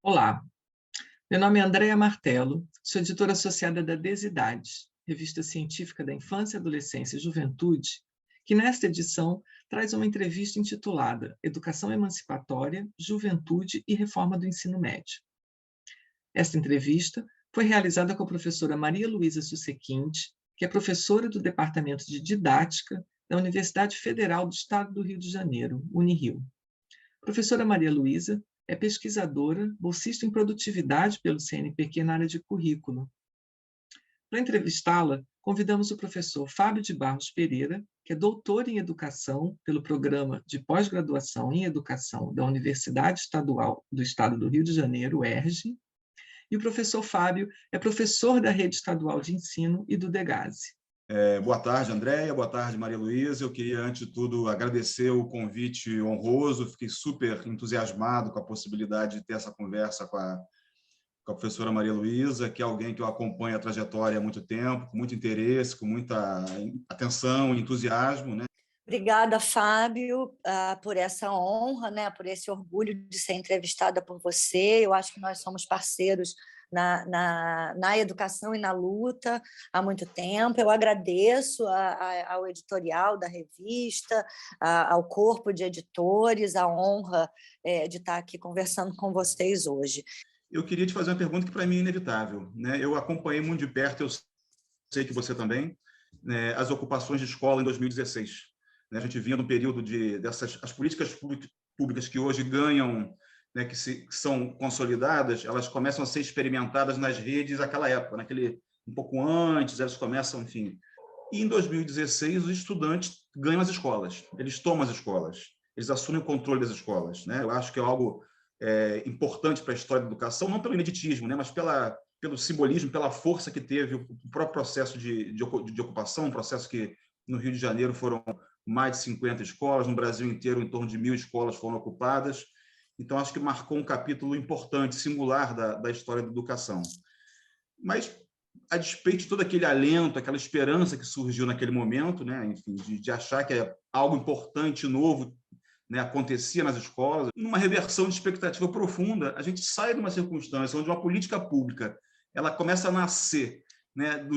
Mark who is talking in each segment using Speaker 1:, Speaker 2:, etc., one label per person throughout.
Speaker 1: Olá, meu nome é Andréa Martello, sou editora associada da Desidades, revista científica da infância, adolescência e juventude, que nesta edição traz uma entrevista intitulada Educação Emancipatória, Juventude e Reforma do Ensino Médio. Esta entrevista foi realizada com a professora Maria Luísa Susequinde, que é professora do Departamento de Didática da Universidade Federal do Estado do Rio de Janeiro, Unirio. Professora Maria Luísa é pesquisadora, bolsista em produtividade pelo CNPq na área de currículo. Para entrevistá-la, convidamos o professor Fábio de Barros Pereira, que é doutor em educação pelo Programa de Pós-Graduação em Educação da Universidade Estadual do Estado do Rio de Janeiro, UERJ, e o professor Fábio é professor da Rede Estadual de Ensino e do DEGASE.
Speaker 2: Boa tarde, Andréia. Boa tarde, Maria Luísa. Eu queria, antes de tudo, agradecer o convite honroso. Fiquei super entusiasmado com a possibilidade de ter essa conversa com a professora Maria Luísa, que é alguém que eu acompanho a trajetória há muito tempo, com muito interesse, com muita atenção e entusiasmo, né?
Speaker 3: Obrigada, Fábio, por essa honra, né, por esse orgulho de ser entrevistada por você. Eu acho que nós somos parceiros na educação e na luta há muito tempo. Eu agradeço ao editorial da revista, ao corpo de editores, a honra de estar aqui conversando com vocês hoje.
Speaker 2: Eu queria te fazer uma pergunta que para mim é inevitável, né? Eu acompanhei muito de perto, eu sei que você também, né, as ocupações de escola em 2016. A gente vinha no período as políticas públicas que hoje ganham, né, que são consolidadas, elas começam a ser experimentadas nas redes naquela época, um pouco antes, elas começam, enfim. E em 2016, os estudantes ganham as escolas, eles tomam as escolas, eles assumem o controle das escolas, né? Eu acho que é algo importante para a história da educação, não pelo ineditismo, né, mas pelo simbolismo, pela força que teve o próprio processo de ocupação, um processo que no Rio de Janeiro foram mais de 50 escolas, no Brasil inteiro em torno de 1.000 escolas foram ocupadas. Então, acho que marcou um capítulo importante, singular da história da educação. Mas, a despeito de todo aquele alento, aquela esperança que surgiu naquele momento, né, enfim, de achar que algo importante, novo, né, acontecia nas escolas, numa reversão de expectativa profunda, a gente sai de uma circunstância onde uma política pública ela começa a nascer, né,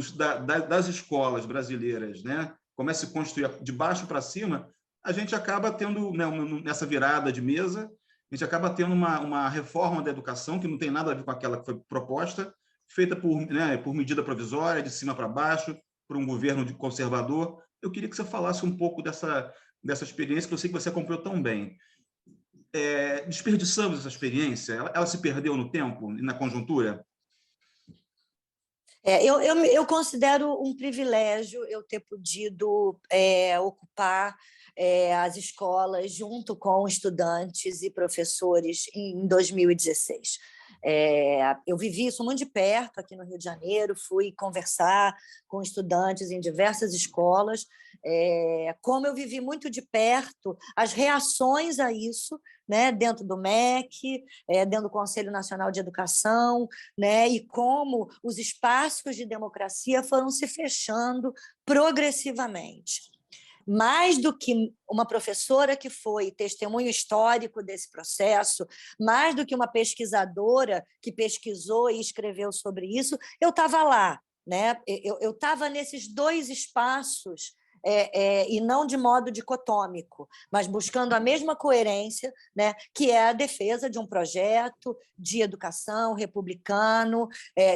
Speaker 2: das escolas brasileiras, né, começa a se construir de baixo para cima, a gente acaba tendo, né, nessa virada de mesa, a gente acaba tendo uma reforma da educação que não tem nada a ver com aquela que foi proposta, feita por medida provisória, de cima para baixo, por um governo conservador. Eu queria que você falasse um pouco dessa experiência que eu sei que você acompanhou tão bem. Desperdiçamos essa experiência? Ela se perdeu no tempo e na conjuntura?
Speaker 3: Eu considero um privilégio eu ter podido ocupar as escolas junto com estudantes e professores em 2016. Eu vivi isso muito de perto aqui no Rio de Janeiro, fui conversar com estudantes em diversas escolas, como eu vivi muito de perto as reações a isso, né, dentro do MEC, dentro do Conselho Nacional de Educação, né, e como os espaços de democracia foram se fechando progressivamente. Mais do que uma professora que foi testemunho histórico desse processo, mais do que uma pesquisadora que pesquisou e escreveu sobre isso, eu estava lá, né? Eu estava nesses dois espaços, e não de modo dicotômico, mas buscando a mesma coerência, né, que é a defesa de um projeto de educação republicano,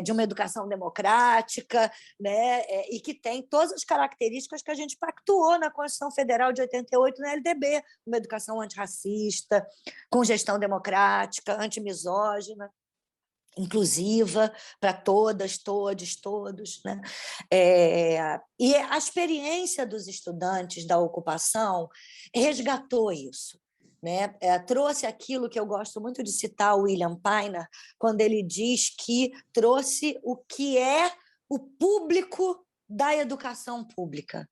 Speaker 3: de uma educação democrática, né, e que tem todas as características que a gente pactuou na Constituição Federal de 88, na LDB, uma educação antirracista, com gestão democrática, antimisógina, inclusiva para todas, todos, todos, né? E a experiência dos estudantes da ocupação resgatou isso, né? Trouxe aquilo que eu gosto muito de citar o William Painer, quando ele diz que trouxe o que é o público da educação pública,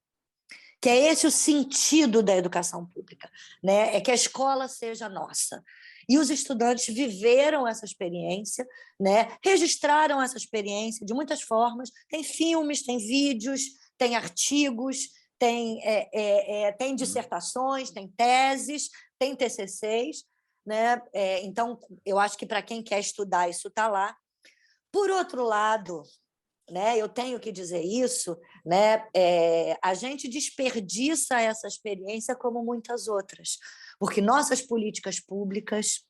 Speaker 3: que é esse o sentido da educação pública, né? É que a escola seja nossa. E os estudantes viveram essa experiência, né? Registraram essa experiência de muitas formas. Tem filmes, tem vídeos, tem artigos, tem dissertações, tem teses, tem TCCs, né? Então, eu acho que para quem quer estudar, isso está lá. Por outro lado, né, eu tenho que dizer isso, né, a gente desperdiça essa experiência como muitas outras, porque nossas políticas públicas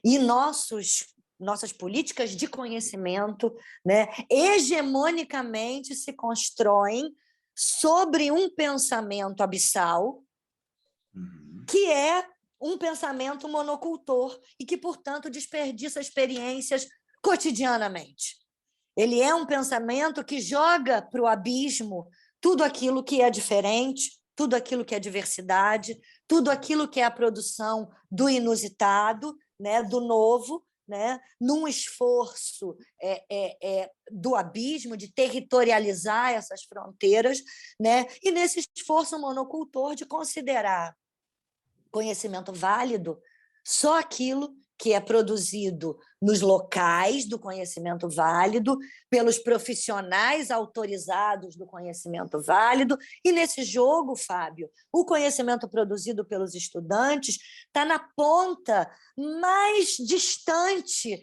Speaker 3: e nossas políticas de conhecimento, né, hegemonicamente se constroem sobre um pensamento abissal, que é um pensamento monocultor e que, portanto, desperdiça experiências cotidianamente. Ele é um pensamento que joga para o abismo tudo aquilo que é diferente, tudo aquilo que é diversidade, tudo aquilo que é a produção do inusitado, né, do novo, né, num esforço do abismo, de territorializar essas fronteiras, né, e nesse esforço monocultor de considerar conhecimento válido só aquilo que é produzido nos locais do conhecimento válido, pelos profissionais autorizados do conhecimento válido, e nesse jogo, Fábio, o conhecimento produzido pelos estudantes está na ponta mais distante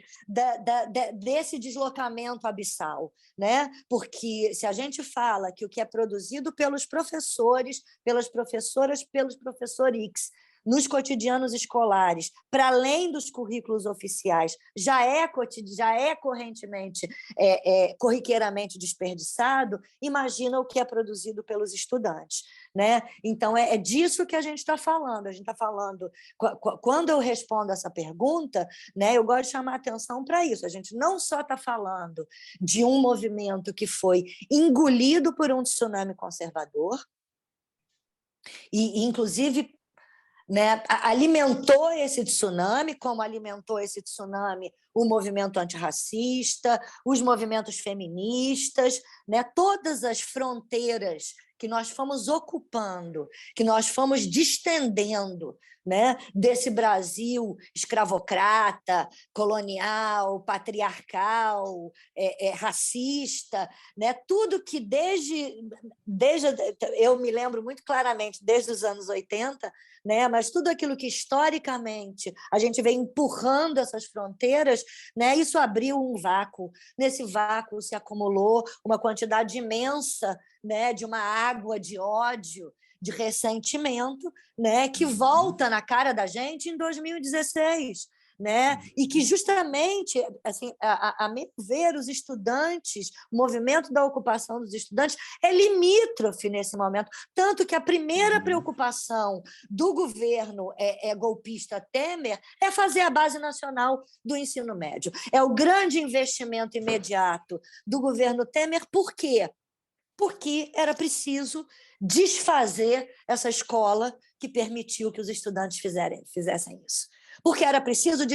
Speaker 3: desse deslocamento abissal, né? Porque se a gente fala que o que é produzido pelos professores, pelas professoras, pelos professores nos cotidianos escolares, para além dos currículos oficiais, já é correntemente, corriqueiramente desperdiçado, imagina o que é produzido pelos estudantes, né? Então, é disso que a gente está falando. A gente está falando, quando eu respondo essa pergunta, né, eu gosto de chamar a atenção para isso. A gente não só está falando de um movimento que foi engolido por um tsunami conservador, e, inclusive, né, alimentou esse tsunami, como alimentou esse tsunami o movimento antirracista, os movimentos feministas, né, todas as fronteiras que nós fomos ocupando, que nós fomos distendendo, né, desse Brasil escravocrata, colonial, patriarcal, racista, né, tudo que desde eu me lembro muito claramente, desde os anos 80, né, mas tudo aquilo que historicamente a gente vem empurrando essas fronteiras, né, isso abriu um vácuo. Nesse vácuo se acumulou uma quantidade imensa, né, de uma água de ódio, de ressentimento, né, que volta na cara da gente em 2016. Né? E que justamente, assim, a meu ver, os estudantes, o movimento da ocupação dos estudantes é limítrofe nesse momento, tanto que a primeira preocupação do governo golpista Temer é fazer a base nacional do ensino médio. É o grande investimento imediato do governo Temer. Por quê? Porque era preciso desfazer essa escola que permitiu que os estudantes fizessem isso. Porque era preciso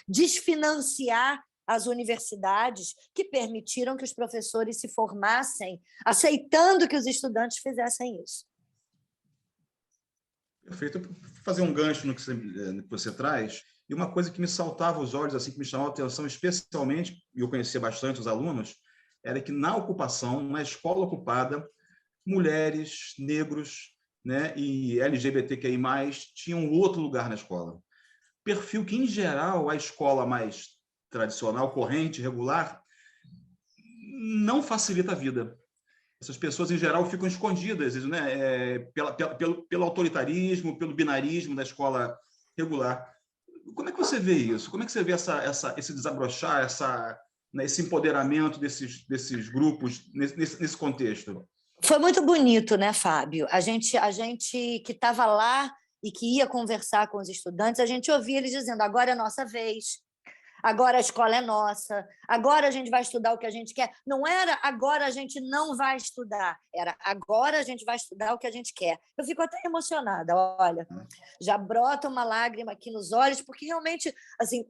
Speaker 3: desfinanciar as universidades que permitiram que os professores se formassem, aceitando que os estudantes fizessem isso.
Speaker 2: Perfeito. Vou fazer um gancho no que você traz. E uma coisa que me saltava os olhos, assim, que me chamava a atenção especialmente, e eu conhecia bastante os alunos, era que na ocupação, na escola ocupada, mulheres, negros, né, e LGBTQI+, tinham outro lugar na escola. Perfil que, em geral, a escola mais tradicional, corrente, regular, não facilita a vida. Essas pessoas, em geral, ficam escondidas, né, pelo autoritarismo, pelo binarismo da escola regular. Como é que você vê isso? Como é que você vê esse desabrochar, né, esse empoderamento desses grupos nesse contexto?
Speaker 3: Foi muito bonito, né, Fábio? A gente que estava lá e que ia conversar com os estudantes, a gente ouvia eles dizendo: agora é a nossa vez, agora a escola é nossa, agora a gente vai estudar o que a gente quer. Não era agora a gente não vai estudar, era agora a gente vai estudar o que a gente quer. Eu fico até emocionada, olha, já brota uma lágrima aqui nos olhos, porque realmente, assim,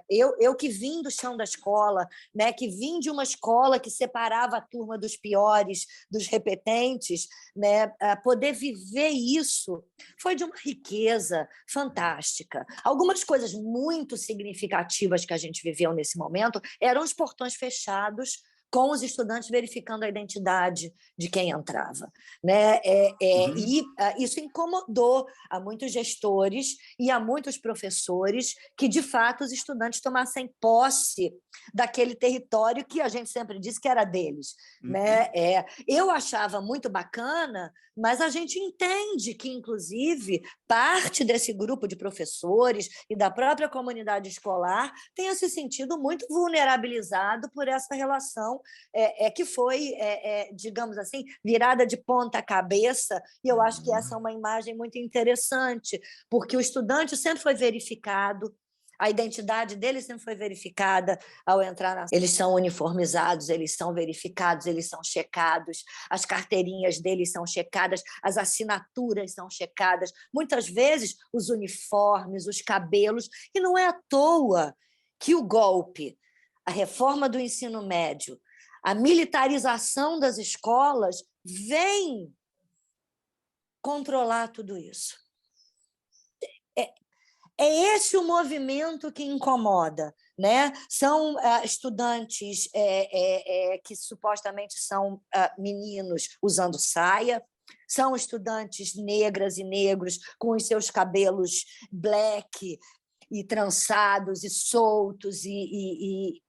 Speaker 3: eu que vim do chão da escola, né, que vim de uma escola que separava a turma dos piores, dos repetentes, né, poder viver isso foi de uma riqueza fantástica. Algumas coisas muito significativas que a gente viveu nesse momento eram os portões fechados com os estudantes verificando a identidade de quem entrava, né? E isso incomodou a muitos gestores e a muitos professores que, de fato, os estudantes tomassem posse daquele território que a gente sempre disse que era deles, né? Eu achava muito bacana, mas a gente entende que, inclusive, parte desse grupo de professores e da própria comunidade escolar tenha se sentido muito vulnerabilizado por essa relação que foi, digamos assim, virada de ponta cabeça, e eu acho que essa é uma imagem muito interessante, porque o estudante sempre foi verificado, a identidade deles sempre foi verificada ao entrar na... Eles são uniformizados, eles são verificados, eles são checados, as carteirinhas deles são checadas, as assinaturas são checadas, muitas vezes os uniformes, os cabelos, e não é à toa que o golpe, a reforma do ensino médio, a militarização das escolas vem controlar tudo isso. É esse o movimento que incomoda, né? São estudantes que supostamente são meninos usando saia, são estudantes negras e negros com os seus cabelos black e trançados e soltos, e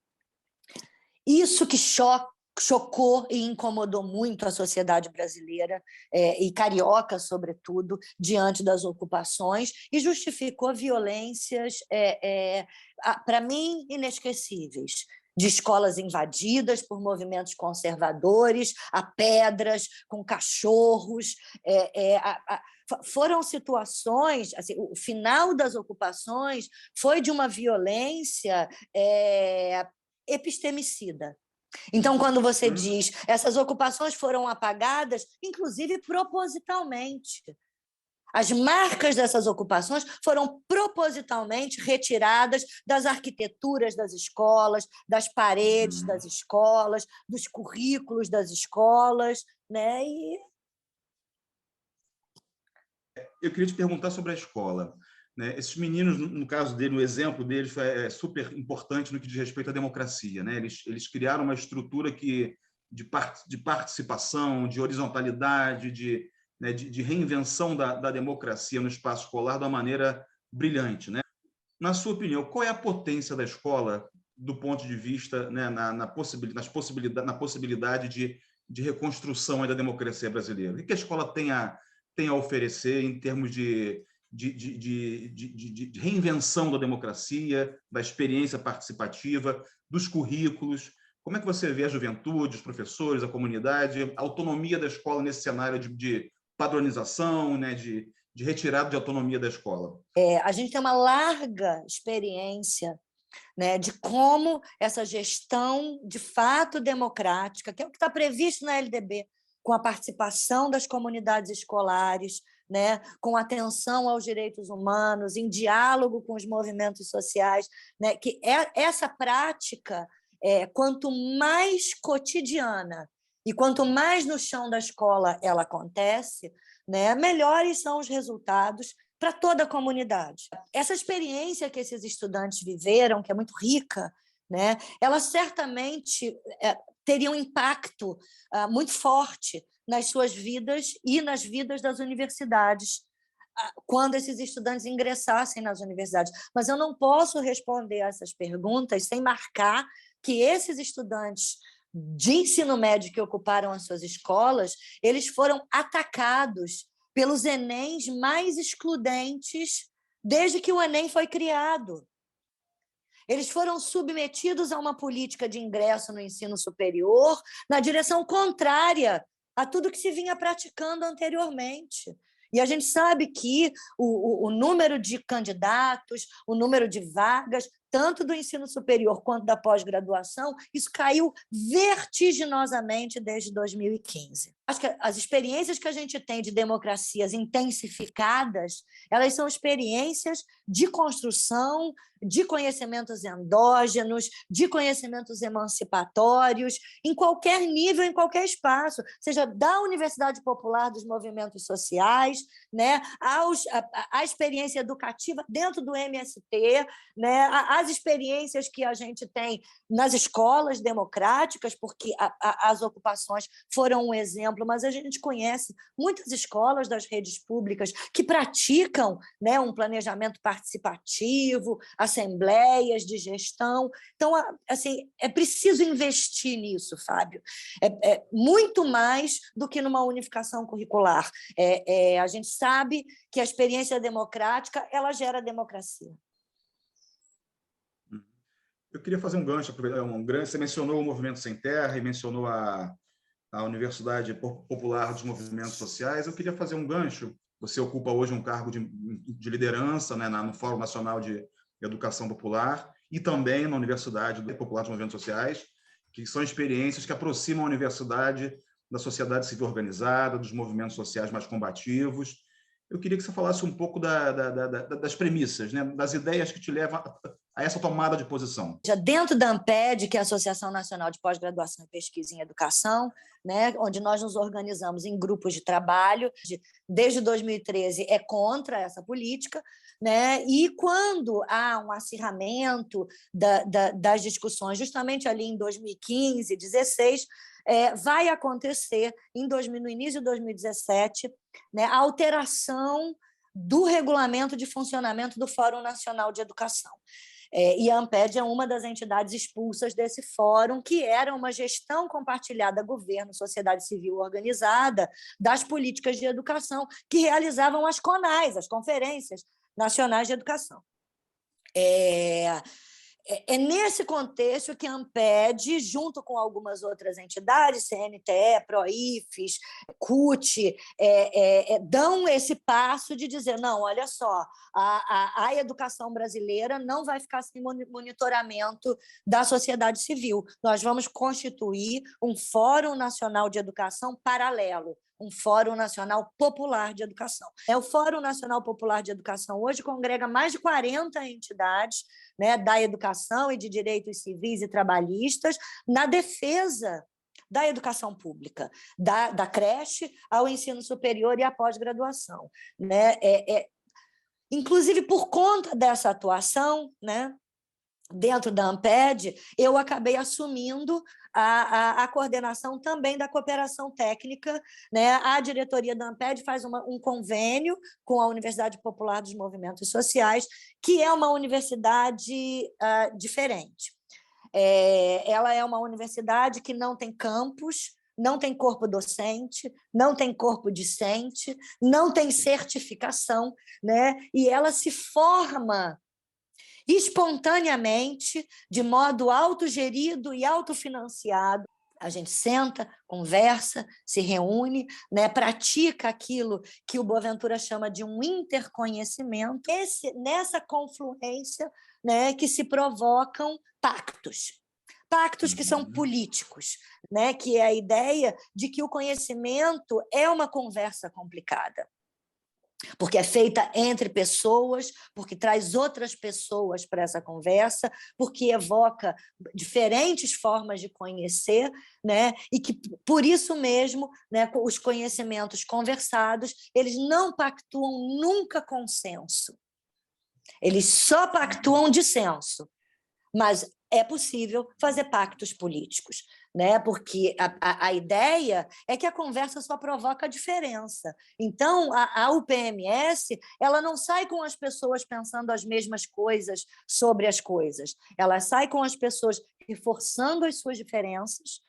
Speaker 3: isso que chocou e incomodou muito a sociedade brasileira e carioca, sobretudo, diante das ocupações, e justificou violências, para mim, inesquecíveis, de escolas invadidas por movimentos conservadores, a pedras, com cachorros. Foram situações, assim, o final das ocupações foi de uma violência epistemicida. Então, quando você diz essas ocupações foram apagadas, inclusive propositalmente. As marcas dessas ocupações foram propositalmente retiradas das arquiteturas das escolas, das paredes das escolas, dos currículos das escolas, né?
Speaker 2: Eu queria te perguntar sobre a escola. Né? Esses meninos, no caso dele, o exemplo deles é super importante no que diz respeito à democracia. Né? Eles criaram uma estrutura de participação, de horizontalidade, de reinvenção da democracia no espaço escolar de uma maneira brilhante. Né? Na sua opinião, qual é a potência da escola do ponto de vista, né, na possibilidade de reconstrução da democracia brasileira? O que a escola tem a oferecer em termos de reinvenção da democracia, da experiência participativa, dos currículos? Como é que você vê a juventude, os professores, a comunidade, a autonomia da escola nesse cenário de padronização, né, de retirada de autonomia da escola?
Speaker 3: A gente tem uma larga experiência, né, de como essa gestão de fato democrática, que é o que está previsto na LDB, com a participação das comunidades escolares, né, com atenção aos direitos humanos, em diálogo com os movimentos sociais, né, que essa prática, quanto mais cotidiana e quanto mais no chão da escola ela acontece, né, melhores são os resultados para toda a comunidade. Essa experiência que esses estudantes viveram, que é muito rica, né, ela certamente teria um impacto muito forte nas suas vidas e nas vidas das universidades, quando esses estudantes ingressassem nas universidades. Mas eu não posso responder a essas perguntas sem marcar que esses estudantes de ensino médio que ocuparam as suas escolas, eles foram atacados pelos Enems mais excludentes desde que o Enem foi criado. Eles foram submetidos a uma política de ingresso no ensino superior na direção contrária a tudo que se vinha praticando anteriormente. E a gente sabe que o número de candidatos, o número de vagas, tanto do ensino superior quanto da pós-graduação, isso caiu vertiginosamente desde 2015. Acho que as experiências que a gente tem de democracias intensificadas, elas são experiências de construção, de conhecimentos endógenos, de conhecimentos emancipatórios, em qualquer nível, em qualquer espaço, seja da Universidade Popular dos Movimentos Sociais, né, a experiência educativa dentro do MST, né, as as experiências que a gente tem nas escolas democráticas, porque as ocupações foram um exemplo, mas a gente conhece muitas escolas das redes públicas que praticam, né, um planejamento participativo, assembleias de gestão. Então, assim, é preciso investir nisso, Fábio. Muito mais do que numa unificação curricular. A gente sabe que a experiência democrática ela gera democracia.
Speaker 2: Eu queria fazer um gancho. Você mencionou o Movimento Sem Terra e mencionou a Universidade Popular dos Movimentos Sociais. Eu queria fazer um gancho. Você ocupa hoje um cargo de liderança, né, no Fórum Nacional de Educação Popular e também na Universidade Popular dos Movimentos Sociais, que são experiências que aproximam a universidade da sociedade civil organizada, dos movimentos sociais mais combativos. Eu queria que você falasse um pouco das premissas, né, das ideias que te levam a essa tomada de posição.
Speaker 3: Já dentro da ANPED, que é a Associação Nacional de Pós-Graduação e Pesquisa em Educação, né, onde nós nos organizamos em grupos de trabalho, desde 2013 é contra essa política, né, e quando há um acirramento das discussões, justamente ali em 2015, 2016, vai acontecer no início de 2017, né, a alteração do regulamento de funcionamento do Fórum Nacional de Educação. E a ANPED é uma das entidades expulsas desse fórum, que era uma gestão compartilhada governo, sociedade civil organizada, das políticas de educação, que realizavam as CONAs, as Conferências Nacionais de Educação. É nesse contexto que a ANPED, junto com algumas outras entidades, CNTE, PROIFES, CUT, dão esse passo de dizer, não, olha só, a educação brasileira não vai ficar sem monitoramento da sociedade civil. Nós vamos constituir um Fórum Nacional de Educação paralelo, um Fórum Nacional Popular de Educação. O Fórum Nacional Popular de Educação hoje congrega mais de 40 entidades, né, da educação e de direitos civis e trabalhistas na defesa da educação pública, da creche ao ensino superior e à pós-graduação, né? Inclusive, por conta dessa atuação, né, dentro da ANPED, eu acabei assumindo a coordenação também da cooperação técnica, né? A diretoria da ANPED faz um convênio com a Universidade Popular dos Movimentos Sociais, que é uma universidade diferente. Ela é uma universidade que não tem campus, não tem corpo docente, não tem corpo discente, não tem certificação, né? E ela se forma espontaneamente, de modo autogerido e autofinanciado. A gente senta, conversa, se reúne, né, pratica aquilo que o Boaventura chama de um interconhecimento. Nessa confluência, né, que se provocam pactos que são políticos, né, que é a ideia de que o conhecimento é uma conversa complicada, porque é feita entre pessoas, porque traz outras pessoas para essa conversa, porque evoca diferentes formas de conhecer, né? E que, por isso mesmo, né, os conhecimentos conversados, eles não pactuam nunca consenso. Eles só pactuam dissenso. Mas é possível fazer pactos políticos, né? Porque a ideia é que a conversa só provoca a diferença. Então, a UPMS ela não sai com as pessoas pensando as mesmas coisas sobre as coisas. Ela sai com as pessoas reforçando as suas diferenças,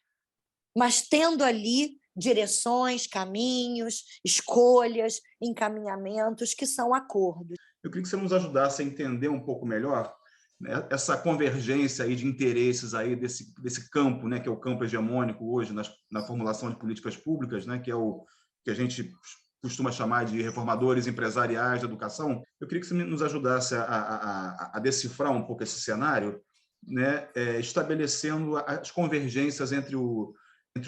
Speaker 3: mas tendo ali direções, caminhos, escolhas, encaminhamentos que são acordos.
Speaker 2: Eu queria que você nos ajudasse a entender um pouco melhor, né, essa convergência aí de interesses aí desse campo, né, que é o campo hegemônico hoje na formulação de políticas públicas, né, que é o que a gente costuma chamar de reformadores empresariais da educação. Eu queria que você nos ajudasse a decifrar um pouco esse cenário, né, estabelecendo as convergências entre o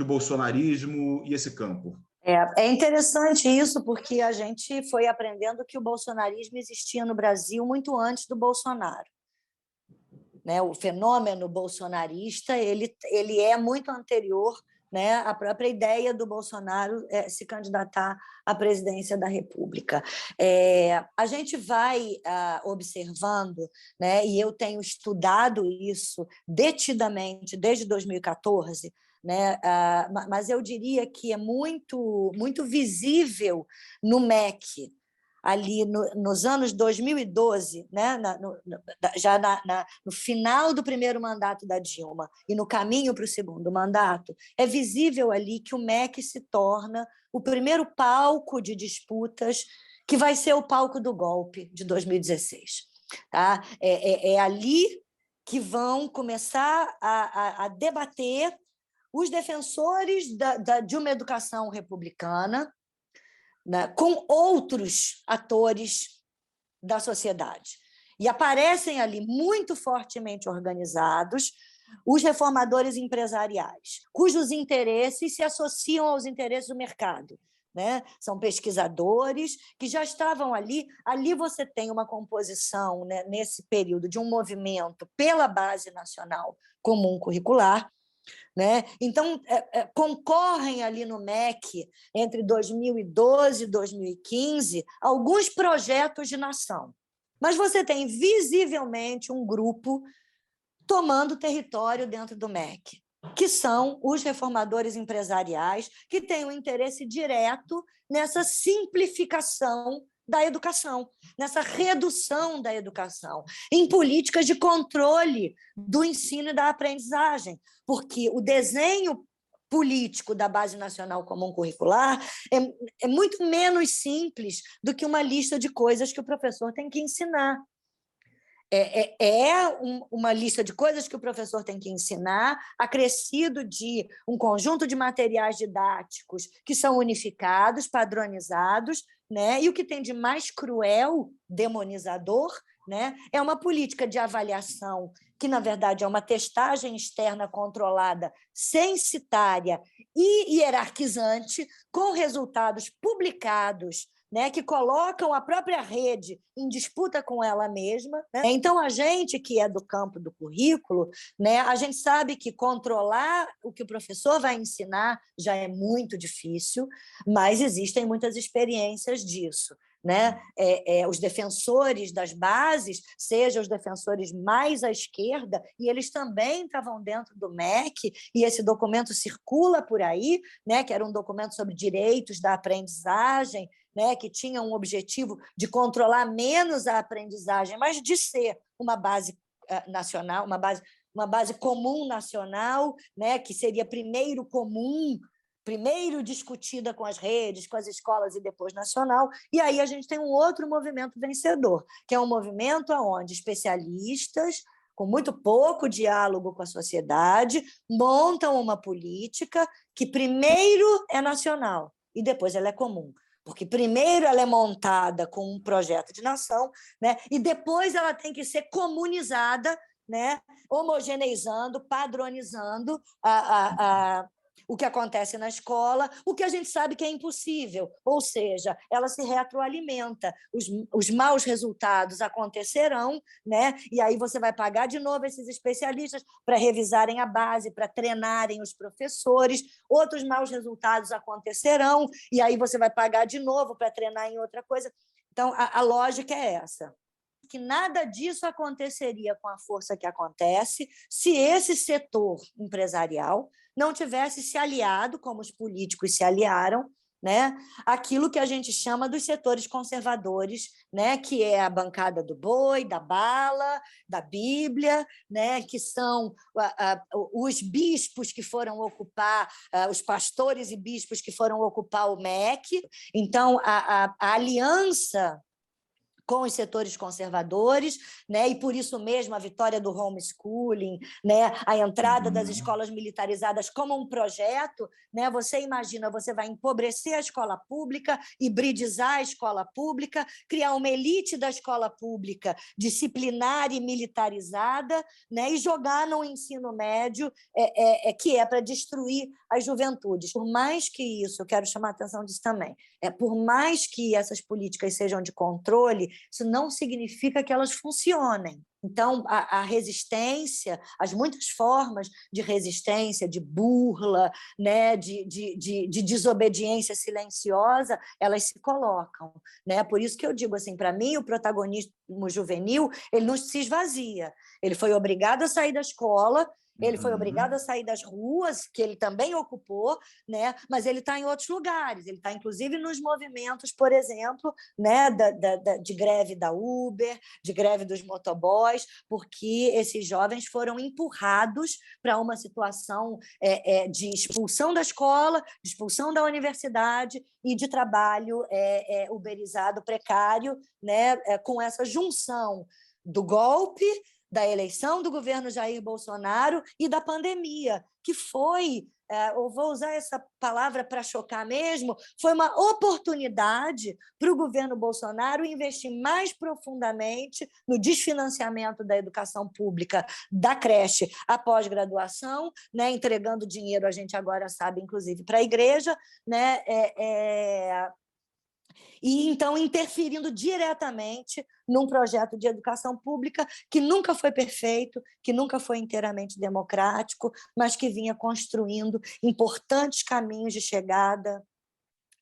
Speaker 2: bolsonarismo e esse campo.
Speaker 3: É interessante isso, porque a gente foi aprendendo que o bolsonarismo existia no Brasil muito antes do Bolsonaro. Né? O fenômeno bolsonarista ele é muito anterior, né, a própria ideia do Bolsonaro se candidatar à presidência da República. A gente vai observando, né, e eu tenho estudado isso detidamente desde 2014, né, mas eu diria que é muito, muito visível no MEC, ali nos anos 2012, né, já no final do primeiro mandato da Dilma e no caminho para o segundo mandato, é visível ali que o MEC se torna o primeiro palco de disputas que vai ser o palco do golpe de 2016. Tá? É ali que vão começar a debater os defensores de uma educação republicana, né, com outros atores da sociedade. E aparecem ali muito fortemente organizados os reformadores empresariais, cujos interesses se associam aos interesses do mercado. Né? São pesquisadores que já estavam ali. Ali você tem uma composição, né, nesse período, de um movimento pela Base Nacional Comum Curricular, né? Então, concorrem ali no MEC, entre 2012 e 2015, alguns projetos de nação. Mas você tem visivelmente um grupo tomando território dentro do MEC, que são os reformadores empresariais, que têm um interesse direto nessa simplificação da educação, nessa redução da educação, em políticas de controle do ensino e da aprendizagem, porque o desenho político da Base Nacional Comum Curricular é muito menos simples do que uma lista de coisas que o professor tem que ensinar. Uma lista de coisas que o professor tem que ensinar, acrescido de um conjunto de materiais didáticos que são unificados, padronizados, né? E o que tem de mais cruel, demonizador, né, é uma política de avaliação que, na verdade, é uma testagem externa controlada, censitária e hierarquizante, com resultados publicados, né, que colocam a própria rede em disputa com ela mesma. Né? Então, a gente que é do campo do currículo, né, a gente sabe que controlar o que o professor vai ensinar já é muito difícil, mas existem muitas experiências disso. Né? Os defensores das bases, sejam os defensores mais à esquerda, e eles também estavam dentro do MEC, e esse documento circula por aí, né, que era um documento sobre direitos da aprendizagem, né, que tinha um objetivo de controlar menos a aprendizagem, mas de ser uma base nacional, uma base comum nacional, né, que seria primeiro comum, primeiro discutida com as redes, com as escolas e depois nacional. E aí a gente tem um outro movimento vencedor, que é um movimento onde especialistas, com muito pouco diálogo com a sociedade, montam uma política que primeiro é nacional e depois ela é comum. Porque primeiro ela é montada com um projeto de nação, né? E depois ela tem que ser comunizada, né? Homogeneizando, padronizando o que acontece na escola, o que a gente sabe que é impossível, ou seja, ela se retroalimenta, os maus resultados acontecerão, né? E aí você vai pagar de novo esses especialistas para revisarem a base, para treinarem os professores, outros maus resultados acontecerão, e aí você vai pagar de novo para treinar em outra coisa. Então, a lógica é essa. Que nada disso aconteceria com a força que acontece se esse setor empresarial não tivesse se aliado, como os políticos se aliaram, né, aquilo que a gente chama dos setores conservadores, né, que é a bancada do boi, da bala, da Bíblia, né, que são os bispos que foram ocupar, os pastores e bispos que foram ocupar o MEC. Então, a aliança com os setores conservadores, né? E por isso mesmo a vitória do homeschooling, né? A entrada das escolas militarizadas como um projeto, né? Você imagina, você vai empobrecer a escola pública, hibridizar a escola pública, criar uma elite da escola pública disciplinar e militarizada, né? E jogar no ensino médio, que é para destruir as juventudes. Por mais que isso, eu quero chamar a atenção disso também, por mais que essas políticas sejam de controle, isso não significa que elas funcionem. Então, a resistência, as muitas formas de resistência, de burla, né, de desobediência silenciosa, elas se colocam, né? Por isso que eu digo assim, para mim, o protagonismo juvenil, ele não se esvazia. Ele foi obrigado a sair da escola, ele foi obrigado a sair das ruas, que ele também ocupou, né? Mas ele está em outros lugares, ele está, inclusive, nos movimentos, por exemplo, né? de greve da Uber, de greve dos motoboys, porque esses jovens foram empurrados para uma situação de expulsão da escola, de expulsão da universidade e de trabalho uberizado, precário, né? Com essa junção do golpe, da eleição do governo Jair Bolsonaro e da pandemia, que foi, eu vou usar essa palavra para chocar mesmo, foi uma oportunidade para o governo Bolsonaro investir mais profundamente no desfinanciamento da educação pública, da creche à pós-graduação, né, entregando dinheiro, a gente agora sabe, inclusive, para a igreja, né, e, então, interferindo diretamente num projeto de educação pública que nunca foi perfeito, que nunca foi inteiramente democrático, mas que vinha construindo importantes caminhos de chegada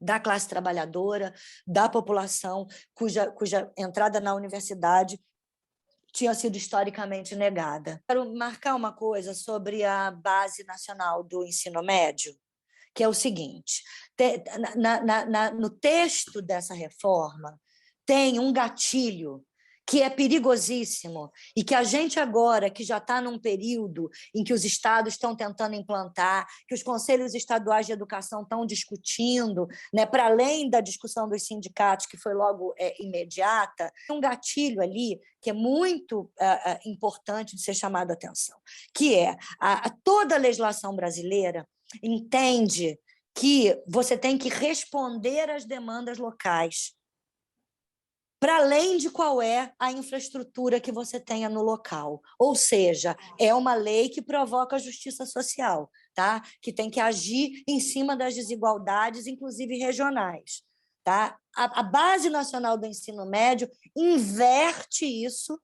Speaker 3: da classe trabalhadora, da população cuja entrada na universidade tinha sido historicamente negada. Quero marcar uma coisa sobre a Base Nacional do Ensino Médio, que é o seguinte: no texto dessa reforma tem um gatilho que é perigosíssimo e que a gente agora, que já está num período em que os estados estão tentando implantar, que os conselhos estaduais de educação estão discutindo, né, para além da discussão dos sindicatos, que foi logo imediata, tem um gatilho ali que é muito importante de ser chamado a atenção, que é toda a legislação brasileira entende que você tem que responder às demandas locais, para além de qual é a infraestrutura que você tenha no local. Ou seja, é uma lei que provoca justiça social, tá? Que tem que agir em cima das desigualdades, inclusive regionais. Tá? A Base Nacional do Ensino Médio inverte isso,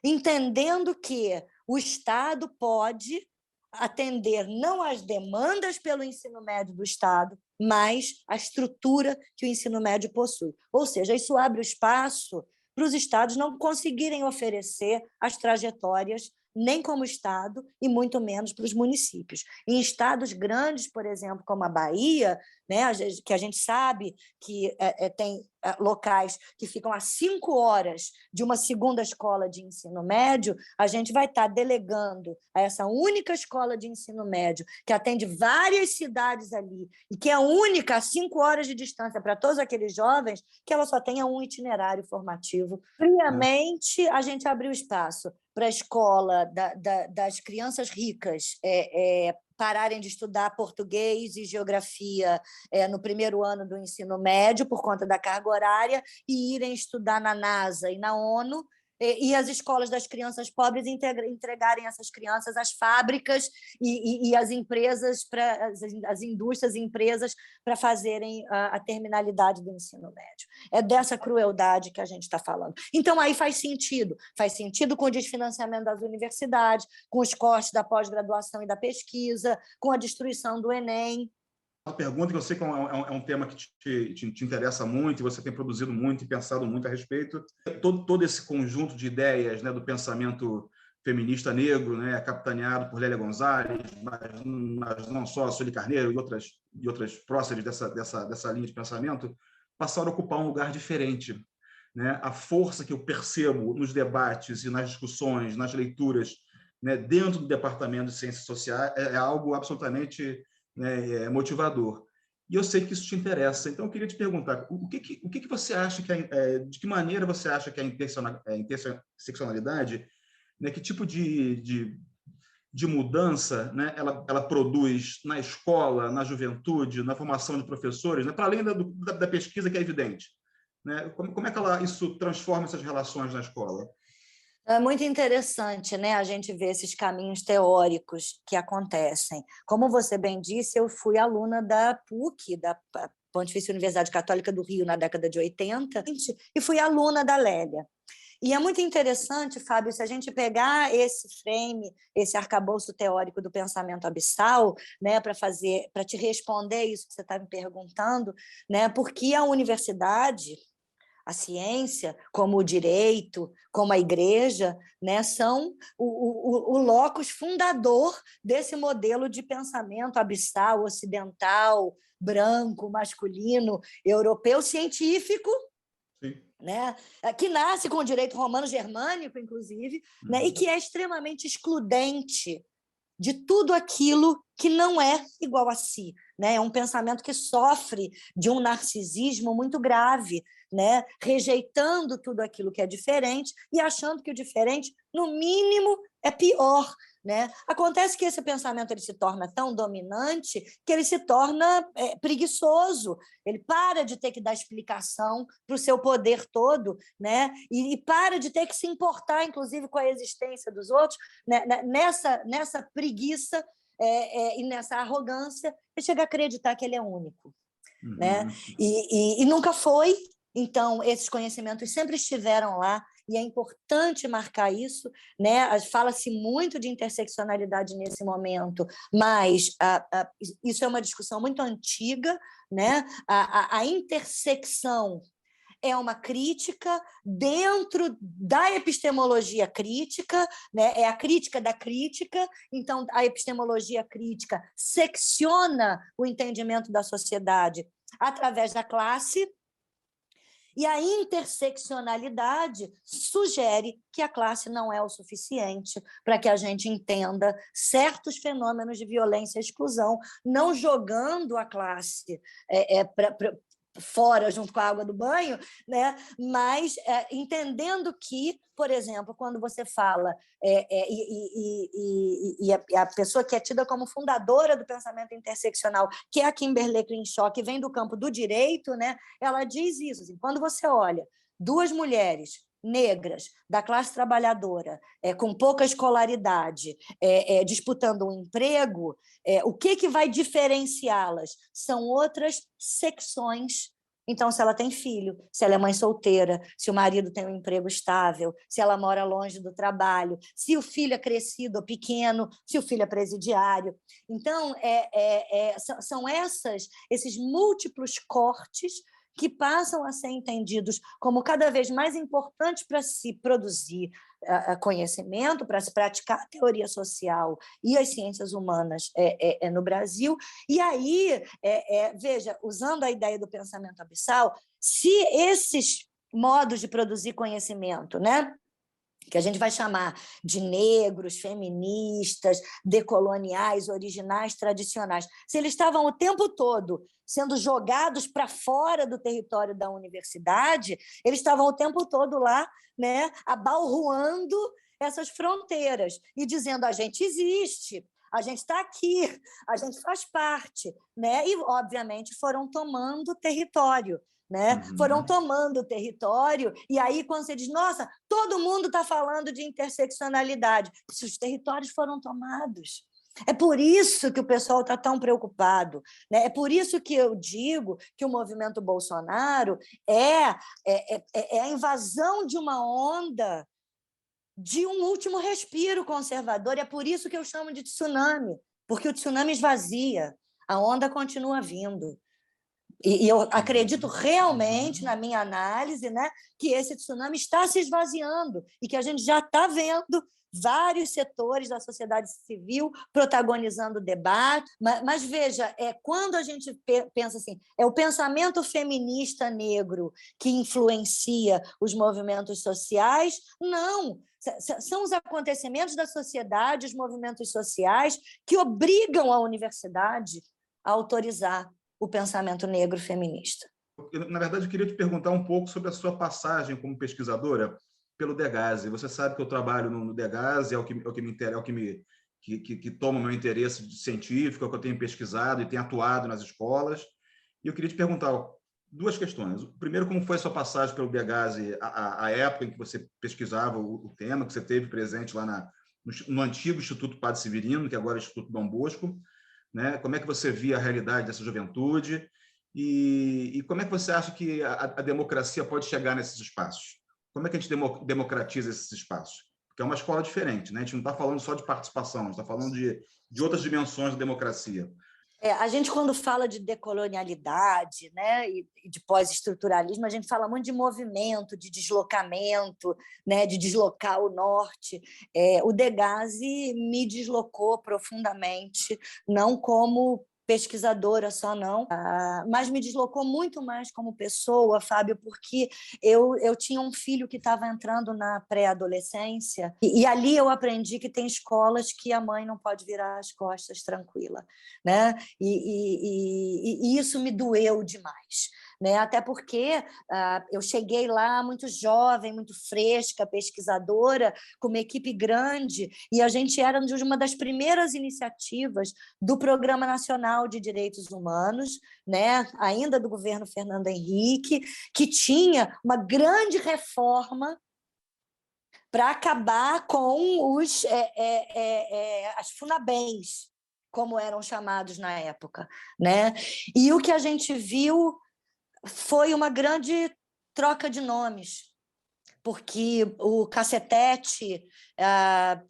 Speaker 3: entendendo que o Estado pode atender não às demandas pelo ensino médio do Estado, mas à estrutura que o ensino médio possui. Ou seja, isso abre o espaço para os estados não conseguirem oferecer as trajetórias nem como Estado e muito menos para os municípios. Em estados grandes, por exemplo, como a Bahia, né, que a gente sabe que tem locais que ficam a 5 horas de uma segunda escola de ensino médio, a gente vai estar delegando a essa única escola de ensino médio, que atende várias cidades ali, e que é única a 5 horas de distância para todos aqueles jovens, que ela só tenha um itinerário formativo. Friamente, a gente abriu espaço para a escola das crianças ricas pararem de estudar português e geografia no primeiro ano do ensino médio, por conta da carga horária, e irem estudar na NASA e na ONU, e as escolas das crianças pobres entregarem essas crianças às fábricas e às empresas, as indústrias e empresas para fazerem a terminalidade do ensino médio. É dessa crueldade que a gente está falando. Então, aí faz sentido com o desfinanciamento das universidades, com os cortes da pós-graduação e da pesquisa, com a destruição do Enem.
Speaker 2: Uma pergunta que eu sei que é um tema que te interessa muito, e você tem produzido muito e pensado muito a respeito. Todo esse conjunto de ideias, né, do pensamento feminista negro, né, capitaneado por Lélia Gonzalez, mas não só, a Sueli Carneiro e outras próceres dessa linha de pensamento, passaram a ocupar um lugar diferente. Né? A força que eu percebo nos debates e nas discussões, nas leituras, né, dentro do Departamento de Ciências Sociais, é algo absolutamente, né, motivador. E eu sei que isso te interessa. Então, eu queria te perguntar, o que você acha de que maneira você acha que a interseccionalidade, né, que tipo de mudança, né, ela produz na escola, na juventude, na formação de professores, né, para além da pesquisa, que é evidente, né? Como é que isso transforma essas relações na escola?
Speaker 3: É muito interessante, né, a gente ver esses caminhos teóricos que acontecem. Como você bem disse, eu fui aluna da PUC, da Pontifícia Universidade Católica do Rio, na década de 80, e fui aluna da Lélia. E é muito interessante, Fábio, se a gente pegar esse frame, esse arcabouço teórico do pensamento abissal, né, para te responder isso que você está me perguntando, né, porque a universidade, a ciência, como o direito, como a igreja, né, são o locus fundador desse modelo de pensamento abissal, ocidental, branco, masculino, europeu, científico,
Speaker 2: Sim.
Speaker 3: né, que nasce com o direito romano-germânico, inclusive, né, e que é extremamente excludente de tudo aquilo que não é igual a si, né? É um pensamento que sofre de um narcisismo muito grave, né? Rejeitando tudo aquilo que é diferente e achando que o diferente, no mínimo, é pior, né? Acontece que esse pensamento ele se torna tão dominante que ele se torna preguiçoso, ele para de ter que dar explicação para o seu poder todo, né? E para de ter que se importar, inclusive, com a existência dos outros, né? Nessa preguiça e nessa arrogância, ele chega a acreditar que ele é único, né? E nunca foi. Então, esses conhecimentos sempre estiveram lá, e é importante marcar isso, né? Fala-se muito de interseccionalidade nesse momento, mas isso é uma discussão muito antiga, né? A intersecção é uma crítica dentro da epistemologia crítica, né? É a crítica da crítica, então a epistemologia crítica secciona o entendimento da sociedade através da classe, e a interseccionalidade sugere que a classe não é o suficiente para que a gente entenda certos fenômenos de violência e exclusão, não jogando a classe fora junto com a água do banho, né? Mas entendendo que, por exemplo, quando você fala a pessoa que é tida como fundadora do pensamento interseccional, que é a Kimberlé Crenshaw, que vem do campo do direito, né? Ela diz isso, assim, quando você olha duas mulheres negras, da classe trabalhadora, com pouca escolaridade, disputando um emprego, o que vai diferenciá-las? São outras secções. Então, se ela tem filho, se ela é mãe solteira, se o marido tem um emprego estável, se ela mora longe do trabalho, se o filho é crescido ou pequeno, se o filho é presidiário. Então, são esses múltiplos cortes que passam a ser entendidos como cada vez mais importantes para se produzir conhecimento, para se praticar a teoria social e as ciências humanas no Brasil. E aí, veja, usando a ideia do pensamento abissal, se esses modos de produzir conhecimento, né, que a gente vai chamar de negros, feministas, decoloniais, originais, tradicionais, se eles estavam o tempo todo sendo jogados para fora do território da universidade, eles estavam o tempo todo lá, né, abalroando essas fronteiras e dizendo: a gente existe, a gente está aqui, a gente faz parte, né? E, obviamente, foram tomando território. Né? Foram tomando território, e aí, quando você diz, nossa, todo mundo está falando de interseccionalidade, os territórios foram tomados. É por isso que o pessoal está tão preocupado, né? É por isso que eu digo que o movimento Bolsonaro é a invasão de uma onda de um último respiro conservador, e é por isso que eu chamo de tsunami, porque o tsunami esvazia, a onda continua vindo. E eu acredito realmente, na minha análise, né, que esse tsunami está se esvaziando e que a gente já está vendo vários setores da sociedade civil protagonizando o debate. Mas veja, quando a gente pensa assim, é o pensamento feminista negro que influencia os movimentos sociais? Não, são os acontecimentos da sociedade, os movimentos sociais que obrigam a universidade a autorizar o pensamento negro feminista.
Speaker 2: Na verdade, eu queria te perguntar um pouco sobre a sua passagem como pesquisadora pelo Degase. Você sabe que eu trabalho no Degase, é o que me interessa, que toma o meu interesse científico, é o que eu tenho pesquisado e tenho atuado nas escolas. E eu queria te perguntar duas questões. Primeiro, como foi a sua passagem pelo Degase, a época em que você pesquisava o tema, que você teve presente lá no antigo Instituto Padre Severino, que agora é o Instituto Dom Bosco, né? Como é que você via a realidade dessa juventude e como é que você acha que a democracia pode chegar nesses espaços? Como é que a gente democratiza esses espaços? Porque é uma escola diferente, né? A gente não está falando só de participação, a gente está falando de outras dimensões da democracia.
Speaker 3: A gente, quando fala de decolonialidade, né, e de pós-estruturalismo, a gente fala muito de movimento, de deslocamento, né, de deslocar o norte. O Degasse me deslocou profundamente, não como pesquisadora só não, mas me deslocou muito mais como pessoa, Fábio, porque eu tinha um filho que estava entrando na pré-adolescência e ali eu aprendi que tem escolas que a mãe não pode virar as costas tranquila, né? E isso me doeu demais, né? Até porque eu cheguei lá muito jovem, muito fresca, pesquisadora, com uma equipe grande, e a gente era de uma das primeiras iniciativas do Programa Nacional de Direitos Humanos, né? Ainda do governo Fernando Henrique, que tinha uma grande reforma para acabar com as FUNABENs, como eram chamados na época, né? E o que a gente viu foi uma grande troca de nomes, porque o cacetete,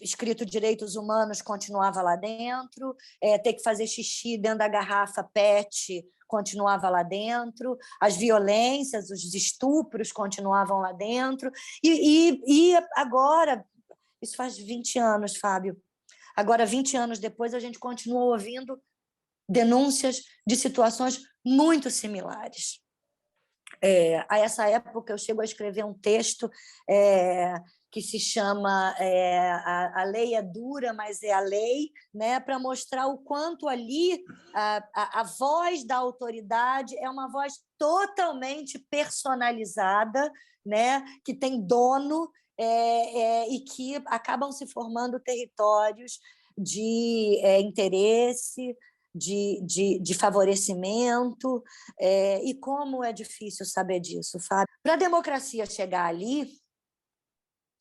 Speaker 3: escrito Direitos Humanos, continuava lá dentro, ter que fazer xixi dentro da garrafa PET continuava lá dentro, as violências, os estupros continuavam lá dentro, e agora, isso faz 20 anos, Fábio, agora, 20 anos depois, a gente continua ouvindo denúncias de situações muito similares. A essa época, eu chego a escrever um texto que se chama A Lei é Dura, mas é a Lei, né, para mostrar o quanto ali a voz da autoridade é uma voz totalmente personalizada, né, que tem dono e que acabam se formando territórios de interesse, de favorecimento, e como é difícil saber disso, Fábio. Para a democracia chegar ali,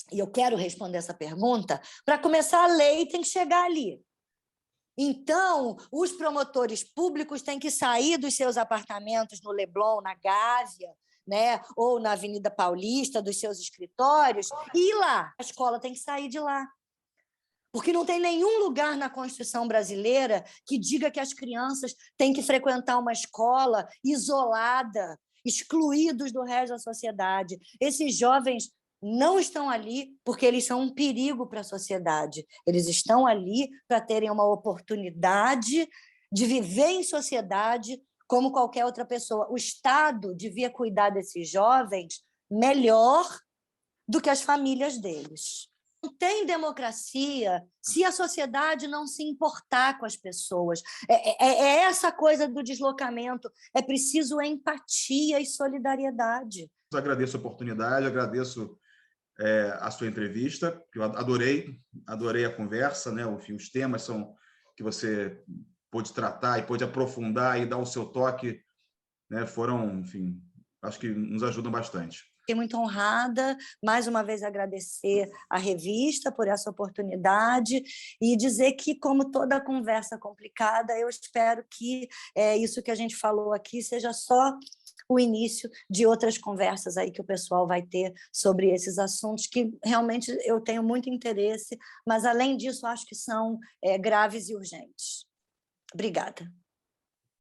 Speaker 3: e eu quero responder essa pergunta, para começar a lei tem que chegar ali. Então, os promotores públicos têm que sair dos seus apartamentos no Leblon, na Gávea, né, ou na Avenida Paulista, dos seus escritórios, e ir lá. A escola tem que sair de lá. Porque não tem nenhum lugar na Constituição brasileira que diga que as crianças têm que frequentar uma escola isolada, excluídos do resto da sociedade. Esses jovens não estão ali porque eles são um perigo para a sociedade. Eles estão ali para terem uma oportunidade de viver em sociedade como qualquer outra pessoa. O Estado devia cuidar desses jovens melhor do que as famílias deles. Não tem democracia se a sociedade não se importar com as pessoas. É essa coisa do deslocamento. É preciso empatia e solidariedade.
Speaker 2: Eu agradeço a oportunidade, agradeço a sua entrevista, que eu adorei a conversa, né? Enfim, os temas são que você pôde tratar e pôde aprofundar e dar o seu toque, né? Foram, enfim, acho que nos ajudam bastante.
Speaker 3: Fiquei muito honrada, mais uma vez agradecer à revista por essa oportunidade e dizer que, como toda conversa complicada, eu espero que isso que a gente falou aqui seja só o início de outras conversas aí que o pessoal vai ter sobre esses assuntos que realmente eu tenho muito interesse, mas, além disso, acho que são graves e urgentes. Obrigada.